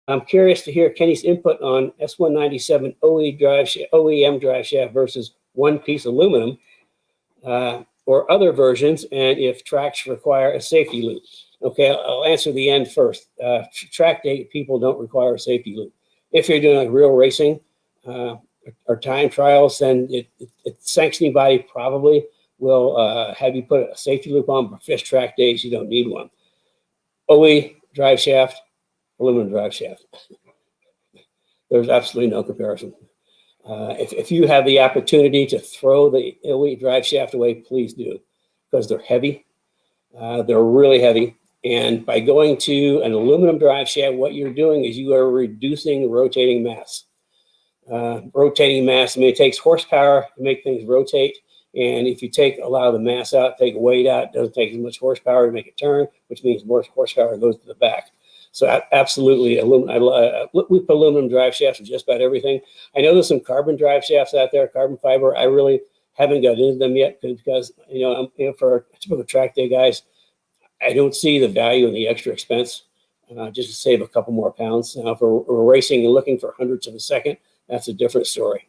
I'm curious to hear Kenny's input on S197 OEM drive shaft versus one-piece aluminum or other versions, and if tracks require a safety loop. Okay, I'll answer the end first. Track day people don't require a safety loop. If you're doing like real racing or time trials, then sanctioning body probably will have you put a safety loop on, but fish track days, you don't need one. OE drive shaft, aluminum drive shaft. There's absolutely no comparison. If you have the opportunity to throw the OE drive shaft away, please do, because they're heavy. They're really heavy. And by going to an aluminum drive shaft, what you're doing is you are reducing rotating mass. Rotating mass, I mean, it takes horsepower to make things rotate. And if you take a lot of the mass out, take weight out, it doesn't take as much horsepower to make it turn, which means more horsepower goes to the back. So absolutely, we put aluminum drive shafts in just about everything. I know there's some carbon drive shafts out there, carbon fiber. I really haven't got into them yet because for typical track day guys, I don't see the value in the extra expense just to save a couple more pounds. Now, if we're racing and looking for hundredths of a second, that's a different story.